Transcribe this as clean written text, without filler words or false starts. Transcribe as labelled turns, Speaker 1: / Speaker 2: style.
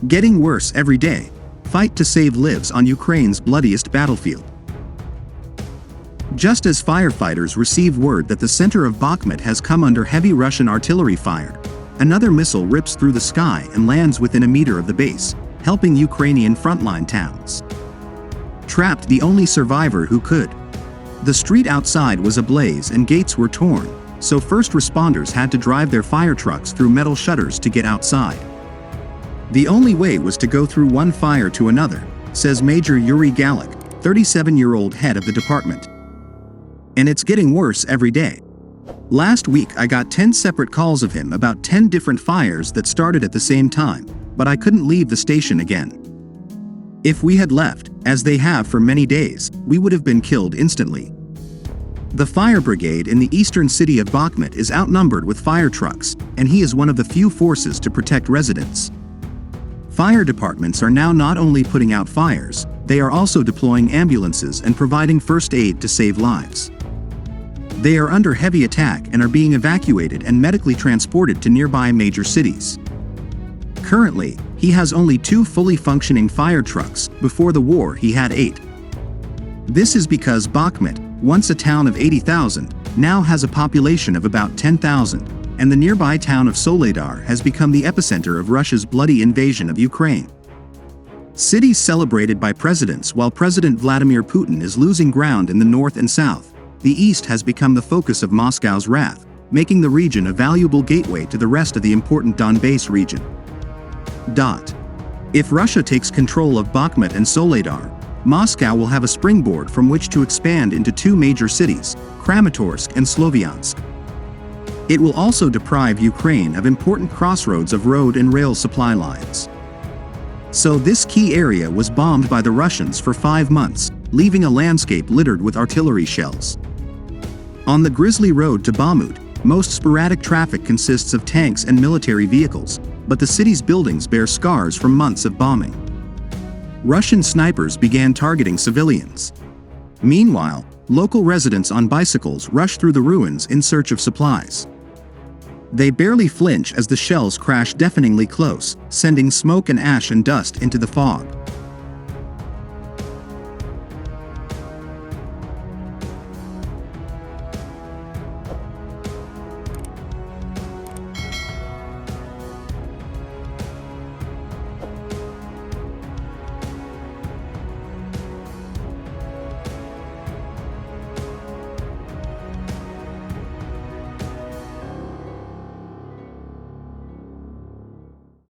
Speaker 1: Getting worse every day. Fight to save lives on Ukraine's bloodiest battlefield. Just as firefighters receive word that the center of Bakhmut has come under heavy Russian artillery fire, another missile rips through the sky and lands within a meter of the base, helping Ukrainian frontline towns. Trapped the only survivor who could. The street outside was ablaze and gates were torn, so first responders had to drive their fire trucks through metal shutters to get outside. The only way was to go through one fire to another, says Major Yuri Galik, 37-year-old head of the department. And it's getting worse every day. Last week I got 10 separate calls of him about 10 different fires that started at the same time, but I couldn't leave the station again. If we had left, as they have for many days, we would have been killed instantly. The fire brigade in the eastern city of Bakhmut is outnumbered with fire trucks, and he is one of the few forces to protect residents. Fire departments are now not only putting out fires, they are also deploying ambulances and providing first aid to save lives. They are under heavy attack and are being evacuated and medically transported to nearby major cities. Currently, he has only 2 fully functioning fire trucks. Before the war he had 8. This is because Bakhmut, once a town of 80,000, now has a population of about 10,000, and the nearby town of Soledar has become the epicenter of Russia's bloody invasion of Ukraine. Cities celebrated by presidents while President Vladimir Putin is losing ground in the north and south, the east has become the focus of Moscow's wrath, making the region a valuable gateway to the rest of the important Donbass region. If Russia takes control of Bakhmut and Soledar, Moscow will have a springboard from which to expand into 2 major cities, Kramatorsk and Sloviansk. It will also deprive Ukraine of important crossroads of road and rail supply lines. So this key area was bombed by the Russians for 5 months, leaving a landscape littered with artillery shells. On the grisly road to Bakhmut, most sporadic traffic consists of tanks and military vehicles, but the city's buildings bear scars from months of bombing. Russian snipers began targeting civilians. Meanwhile, local residents on bicycles rush through the ruins in search of supplies. They barely flinch as the shells crash deafeningly close, sending smoke and ash and dust into the fog.